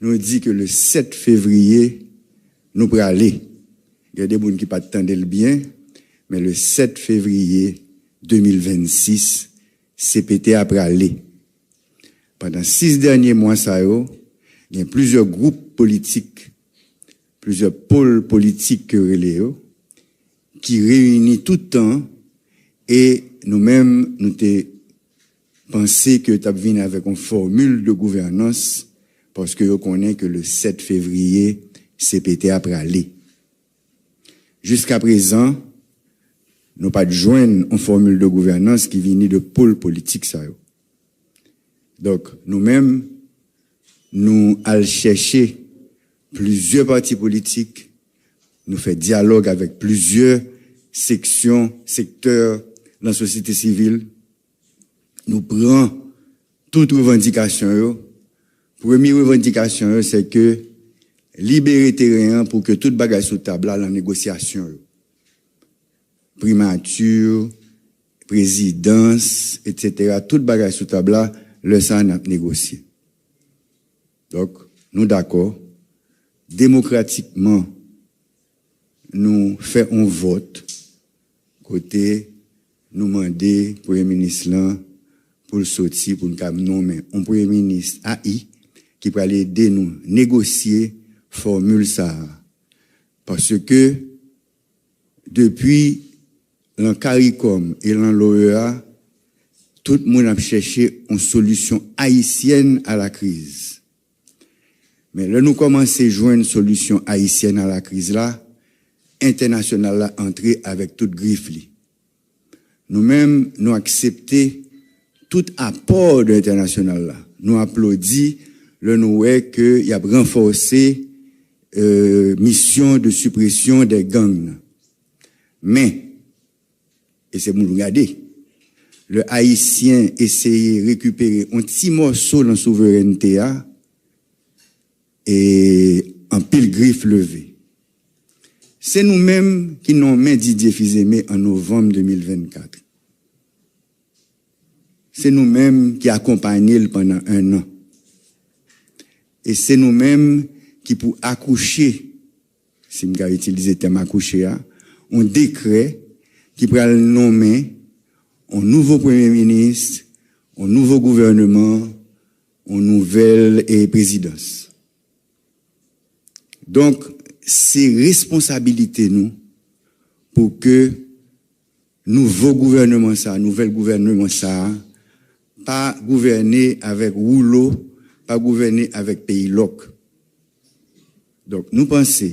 nous dit que le 7 février, nous pourrons aller. Il y a des gens qui ne t'entendent le bien, mais le 7 février 2026, CPT après aller. Pendant 6 derniers mois, il y a plusieurs groupes politiques, plusieurs pôles politiques qui réunissent tout le temps et nous-mêmes, nous t'ai pensé que tu as venu avec une formule de gouvernance parce que nous connaissons que le 7 février, CPT après aller. Jusqu'à présent, nous pas de joindre une formule de gouvernance qui vient de pôle politique ça. Donc nous-mêmes nous allons chercher plusieurs partis politiques, nous faisons dialogue avec plusieurs secteurs de la société civile, nous prenons toutes revendications. Première revendication c'est que libérer terrain pour que toute bagage sous table la négociation. Primature, présidence, etc. Tout bagage sous table le ça n'a négocié. Donc, nous d'accord, démocratiquement, nous faisons un vote, côté, nous demander Premier ministre là, pour le sortir, pour nous nommer un Premier ministre AI, qui peut aller aider nous négocier formule ça. Parce que, depuis l'an CARICOM et l'an l'OEA, tout le monde a cherché une solution haïtienne à la crise. Mais là, nous commençons à jouer une solution haïtienne à la crise là, internationale là, entrée avec toute griffe. Nous-mêmes, nous acceptons tout apport de l'international là. Nous applaudissons le nous qu'il y a renforcé mission de suppression des gangs. Mais, et c'est pour nous regarder, le haïtien essaye de récupérer un petit morceau de la souveraineté et en pile griffe levée. C'est nous-mêmes qui nous mis Didier Fils-Aimé en novembre 2024. C'est nous-mêmes qui accompagnons pendant 1 an. Et c'est nous-mêmes qui pour accoucher, si je vais utiliser le terme accoucher, un décret qui pourra le nommer un nouveau Premier ministre, un nouveau gouvernement, une nouvelle présidence. Donc, c'est responsabilité nous pour que nouveau gouvernement ça, nouvel gouvernement ça, pas gouverner avec rouleau, pas gouverner avec pays loc. Donc, nous pensons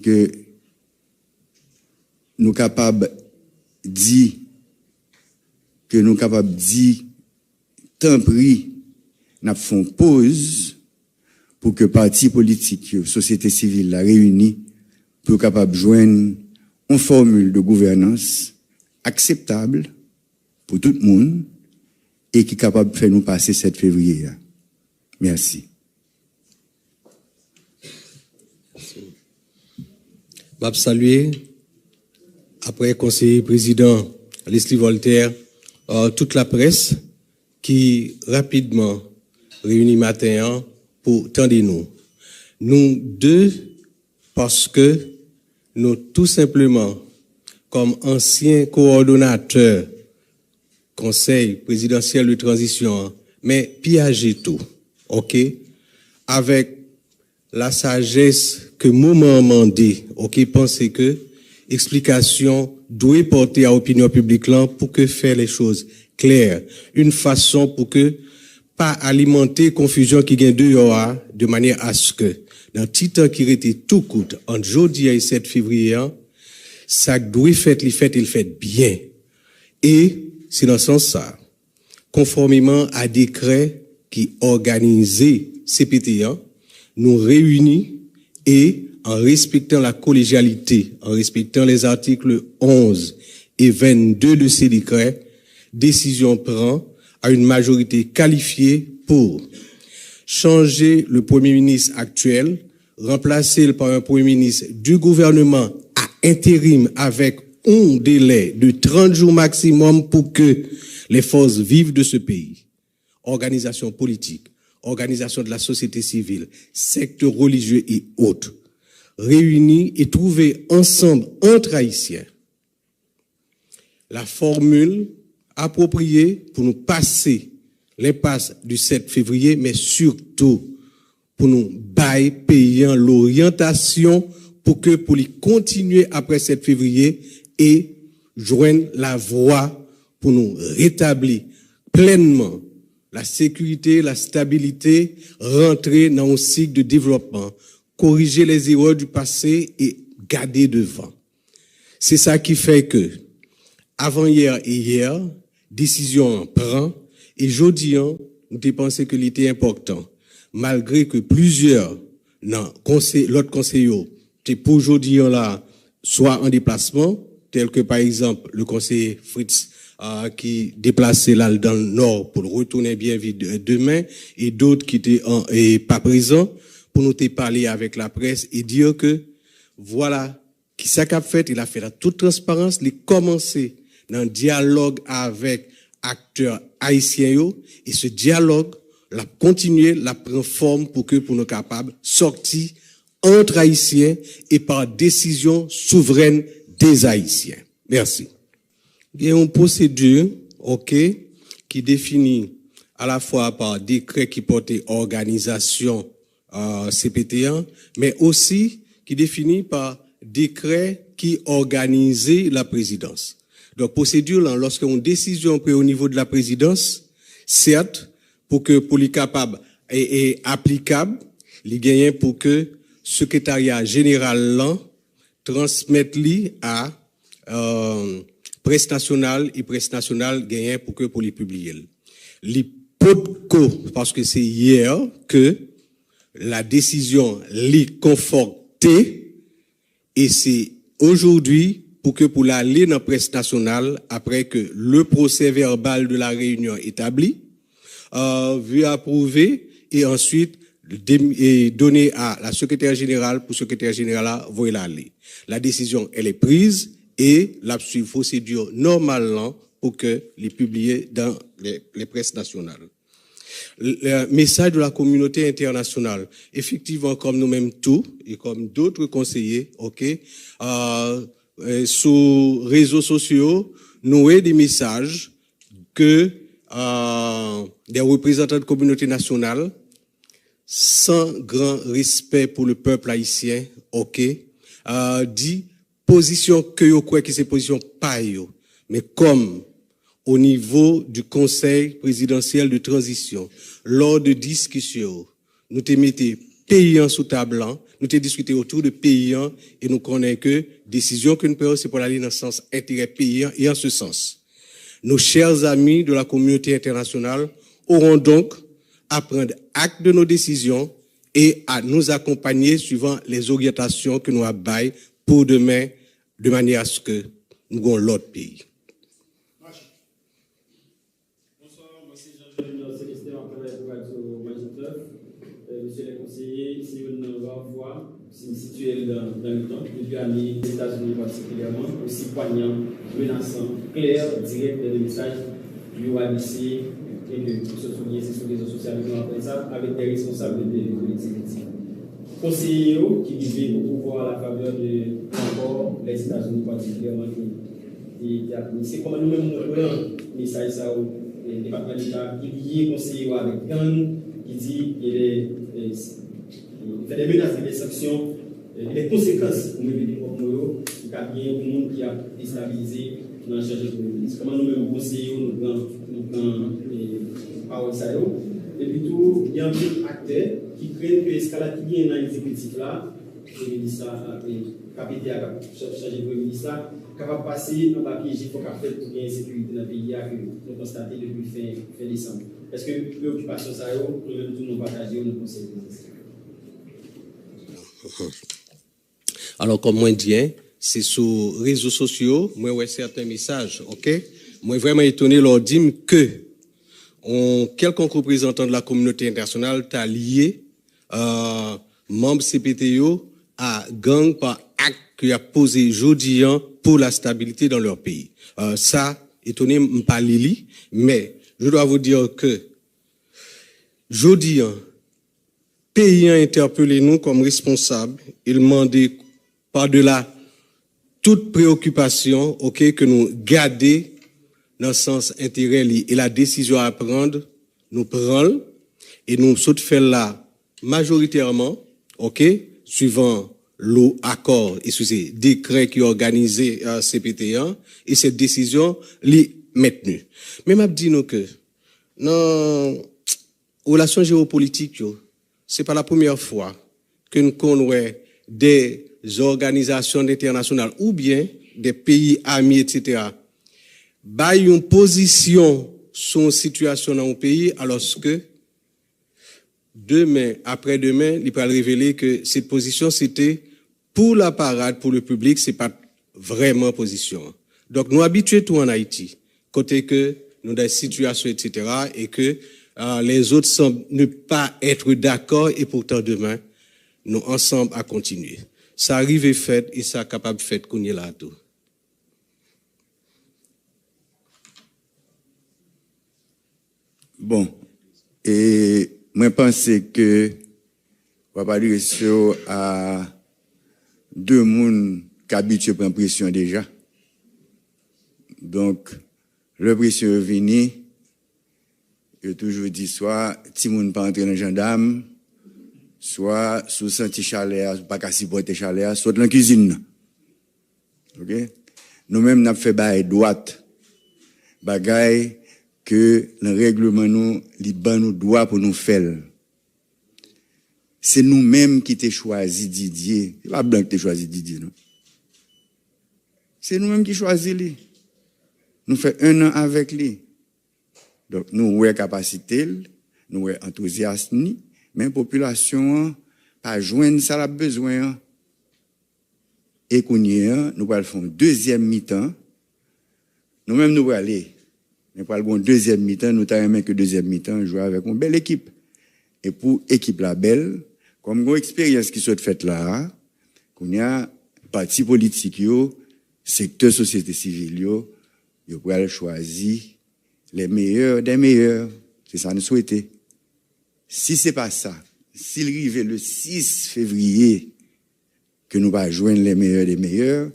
que nous capables dire tant pis, nous faisons pause pour que partis politiques, société civile la réunie pour capable joindre une formule de gouvernance acceptable pour tout le monde et qui est capable de faire nous passer 7 février. Merci. Je saluer, après conseiller président Leslie Voltaire, toute la presse qui rapidement réunit matin pour tendre nous. Nous deux, parce que nous tout simplement, comme anciens coordonnateurs conseil présidentiel de transition, mais piager tout, ok, avec la sagesse que moment mandé, ok, pensez que explication doit porter à l'opinion publique là pour que faire les choses claires, une façon pour que pas alimenter confusion qui gagne dehors de manière à ce que dans le petit temps qui était tout coûte entre jeudi et 7 février, ça doit faire il fait bien. Et c'est dans ce sens ça, conformément à décret qui organisait CPT1, nous réunit et en respectant la collégialité, en respectant les articles 11 et 22 de ces décrets, décision prend à une majorité qualifiée pour changer le Premier ministre actuel, remplacer par un Premier ministre du gouvernement à intérim avec un délai de 30 jours maximum pour que les forces vives de ce pays, organisations politiques, organisations de la société civile, secteurs religieux et autres, réunis et trouver ensemble entre Haïtiens la formule appropriée pour nous passer l'impasse du 7 février, mais surtout pour nous bailler payant l'orientation pour les continuer après 7 février et joindre la voie pour nous rétablir pleinement la sécurité, la stabilité, rentrer dans un cycle de développement, corriger les erreurs du passé et garder devant. C'est ça qui fait que, avant-hier et hier, décision prend, et jeudi, nous avons pensé que c'était important, malgré que plusieurs, l'autre conseiller, pour aujourd'hui là, soit en déplacement, tel que par exemple le conseiller Fritz, qui déplaçait là dans le nord pour retourner bien vite demain, et d'autres qui étaient pas présents, pour nous parler avec la presse et dire que, voilà, qui ça qu'a fait, il a fait la toute transparence, il a commencé dans un dialogue avec acteurs haïtiens, et ce dialogue, l'a continué, l'a pris forme pour nous capables sortir entre haïtiens et par décision souveraine des haïtiens. Merci. Il y a une procédure, qui définit à la fois par décret qui portait organisation CPT1, mais aussi qui définit par décret qui organisait la présidence. Donc, procédure, là, lorsqu'une décision prise au niveau de la présidence, certes, pour les capables et applicable, les gagnants pour que secrétariat général là transmette li à presse nationale et presse nationale gagnant pour les publier. Parce que c'est hier que la décision l'est confortée et c'est aujourd'hui pour l'aller dans la presse nationale après que le procès verbal de la réunion établi, vu approuver et ensuite donné à la secrétaire générale pour secrétaire générale voyer l'aller. La décision elle est prise et la procédure normalement pour que les publier dans les presses nationales. Le message de la communauté internationale, effectivement, comme nous-mêmes tous et comme d'autres conseillers, sur réseaux sociaux, nous avons des messages que des représentants de communauté nationale, sans grand respect pour le peuple haïtien, dit position que yo croit que c'est position pas yo, mais comme au niveau du Conseil présidentiel de transition, lors de discussions, nous te mettons payants sous table, nous te discuté autour de payants et nous connaissons que décision que nous prenons, c'est pour aller dans le sens intérêt payant et en ce sens. Nos chers amis de la communauté internationale auront donc à prendre acte de nos décisions et à nous accompagner suivant les orientations que nous avons pour demain, de manière à ce que nous ayons l'autre pays. Monsieur le conseiller, si vous ne voit, si situé dans le temps, depuis l'année des États-Unis particulièrement, aussi poignant, menaçant, clair, direct des messages du OADC et de se souligner sur les réseaux sociaux avec des responsables de l'exécutif. Conseillers qui vivaient au pouvoir à la faveur de encore les États-Unis particulièrement c'est comment nous-mêmes nous voyons message ça au département d'État qui est conseiller avec gang qui dit qu'il fait des menaces, des sanctions, des conséquences pour nous, il y a bien un monde qui a déstabilisé dans le charge de ministre. Comment nous-mêmes conseillons, nous prenons parole ça et puis tout, il y a un acteur qui crée que l'escalade qui vient dans l'exécutif là, le ministre capité à charger de ministre là, capable de passer un papier il faut qu'à faire pour qu'il y ait une sécurité dans le pays que nous constatons depuis fin décembre. Est-ce que les préoccupations ça nous-mêmes tous nous partageons nous conseillons? Alors, comme moi dis, c'est sur les réseaux sociaux, moi, ouais, certains messages, moi, vraiment étonné, leur dire que quelconque représentant de la communauté internationale t'a lié, membre CPTO à gang par acte qu'il a posé jeudi pour la stabilité dans leur pays. Ça, étonné, m'pas lili, mais je dois vous dire que Jodi, pays a interpellé nous comme responsables, il demandait par-delà toute préoccupation, ok, que nous gardions dans le sens intérêt et la décision à prendre, nous prenons et nous saute faire là majoritairement, ok, suivant l'accord et sous ces décrets qui organisé CPT1 et cette décision l'est maintenue. Mais m'a dit nous que dans relations géopolitiques, c'est pas la première fois que nous connaissons des organisations internationales ou bien des pays amis, etc., baillent une position sur une situation dans un pays, alors que demain, après-demain, il peut révéler que cette position, c'était pour la parade, pour le public, c'est pas vraiment position. Donc, nous habitués tout en Haïti, côté que nous avons des situations, etc., et que les autres semblent ne pas être d'accord, et pourtant demain, nous ensemble à continuer. Ça arrive et fait, et ça capable de faire qu'on y est là tout. Bon, et moi, je pense que on va parler à deux personnes qui habituent à prendre pression déjà. Donc, le pression est venu, je toujours dit soit si moun pas entrer dans le gendarme, soit sous senti chaleur, pas qu'à supporter chaleur, soit dans la cuisine. OK? Nous-mêmes, nous avons fait bail droite. Bagaille que le règlement nous, liban nous doit pour nous faire. C'est nous-mêmes qui t'ai choisi Didier. C'est pas blanc qui t'ai choisi Didier, non? C'est nous-mêmes qui choisi lui. Nous faisons 1 an avec lui. Donc, nous avons capacité, nous avons enthousiasme, mais la population pas joindre ça a besoin. Et qu'on y est, nous allons faire deuxième mi-temps. Nous-mêmes, nous allons aller. Mais pour le bon deuxième mi-temps, nous avons que deuxième mi-temps, jouer avec une belle équipe. Et pour équipe la belle, comme une expérience qui soit faite là, qu'on y a parti politique, secteur société civile, vous pouvez choisir les meilleurs des meilleurs. C'est ça nous souhaitons. Si c'est pas ça, s'il arrive le 6 février, que nous va joindre les meilleurs des meilleurs,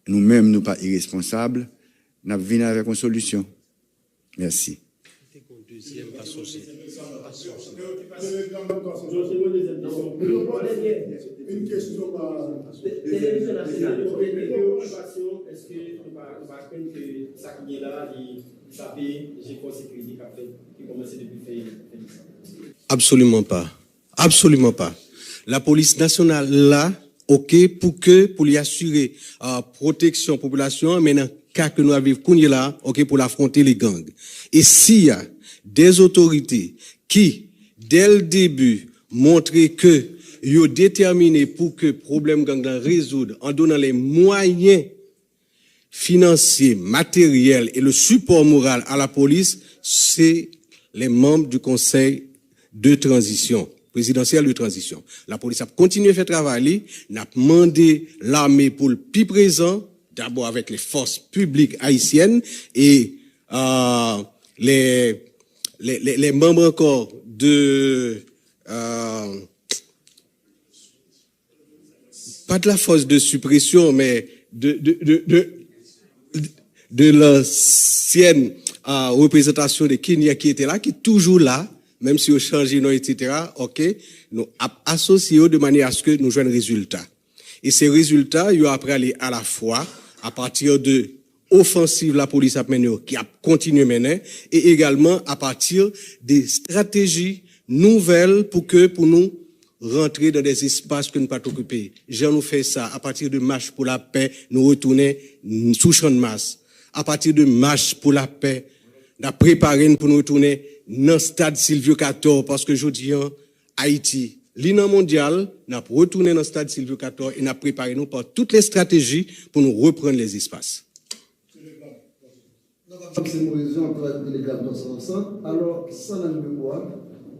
nous-mêmes, nous pas irresponsables, nous venons avec une solution. Merci. Une question télévision nationale. Est-ce que nous ne pas craindre que ça qui est là, ça paye, j'ai force sécurité qui commence depuis fin. Absolument pas. Absolument pas. La police nationale là, ok, pour lui assurer protection population, mais dans le cas que nous avons là, ok, pour affronter les gangs. Et s'il y a des autorités qui, dès le début, montrent que ils ont déterminé pour que le problème gang résoudre en donnant les moyens financiers, matériels et le support moral à la police, c'est les membres du conseil de transition, présidentiel de transition. La police a continué à faire travail, n'a demandé l'armée pour le plus présent, d'abord avec les forces publiques haïtiennes et les membres encore de pas de la force de suppression, mais de l'ancienne représentation de Kenya qui était là, qui est toujours là, même si on change, etc., ok, nous associons de manière à ce que nous jouions un résultat. Et ces résultats, ils ont après aller à la fois, à partir de offensive la police a mené, qui a continué à mener, et également à partir des stratégies nouvelles pour nous rentrer dans des espaces que nous pas occupés. Jean nous fait ça à partir de marche pour la paix, nous retourner sous champ de masse. À partir de marche pour la paix, nous préparé pour nous retourner dans le stade Silvio 14 parce que je dis Haïti, l'INA mondial, nous retourné dans le stade Silvio 14 et nous préparé nous par toutes les stratégies pour nous reprendre les espaces. C'est une raison pour être délégué alors, sans la mémoire,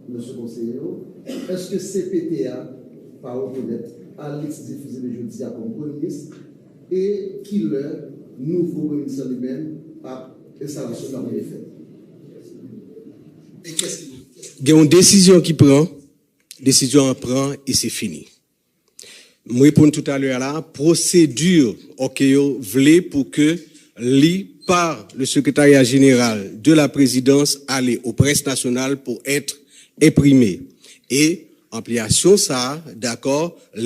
monsieur conseiller, est-ce que CPTA va reconnaître Alex diffusé le jeudi comme communiste et qui leur nouveau communiste lui-même à installation dans les faits? Et qu'est-ce il y a une décision qui prend, décision prend et c'est fini. Je réponds tout à l'heure là, procédure, ok, voulez pour que par le secrétariat général de la présidence aller aux presses nationales pour être imprimé. Et ampliation ça, d'accord, a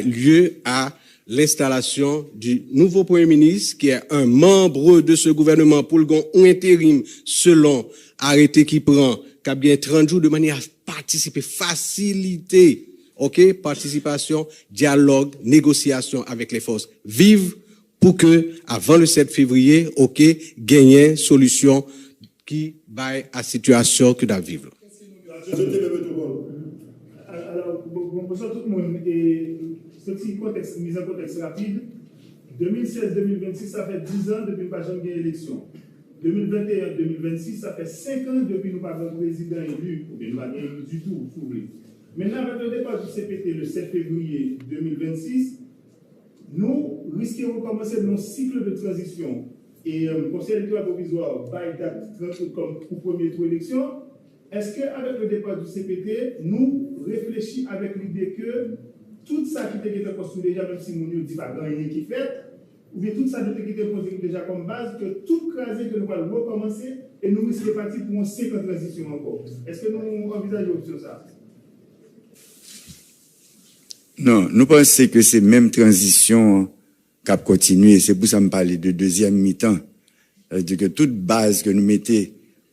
lieu à l'installation du nouveau Premier ministre qui est un membre de ce gouvernement pour le intérim selon arrêté qui prend qu'à bien 30 jours de manière à participer, faciliter, ok, participation, dialogue, négociation avec les forces vives pour que avant le 7 février, ok, gagner solution qui baille à situation que d'à vivre. Alors, bonsoir tout le monde. Et ce petit contexte, mise en contexte rapide. 2016-2026, ça fait 10 ans depuis que nous n'avons pas gagné l'élection. 2021-2026, ça fait 5 ans depuis que nous n'avons pas de président élu, ou bien nous n'avons pas élu du tout, si vous voulez. Maintenant, avec le départ du CPT le 7 février 2026, nous risquons de commencer un cycle de transition. Et le Conseil électoral provisoire va date comme pour premier tour d'élection. Est-ce qu'avec le départ du CPT, nous réfléchissons avec l'idée que tout ça qui était construit déjà, même si nous ne disons pas rien qui fait, ou bien tout ça qui était posé déjà comme base, que tout crasé que nous allons recommencer et nous risquons de partir pour une séquence de transition encore. Est-ce que nous envisageons sur ça? Non, nous pensons que c'est même transition qui a continué. C'est pour ça que je parle de deuxième mi-temps. C'est-à-dire que toute base que nous mettons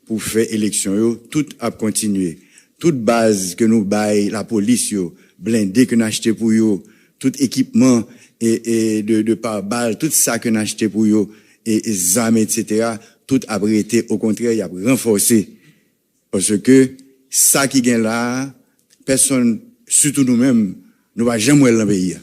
pour faire élection, tout a continué. Toute base que nous baille la police, blindé que nous achetons pour eux, tout équipement et de pare-balles, tout ça que nous achetons pour eux, et armes, etc., tout a été, au contraire, il a renforcé. Parce que ça qui gagne là, personne, surtout nous-mêmes, nous ne va jamais dans le pays.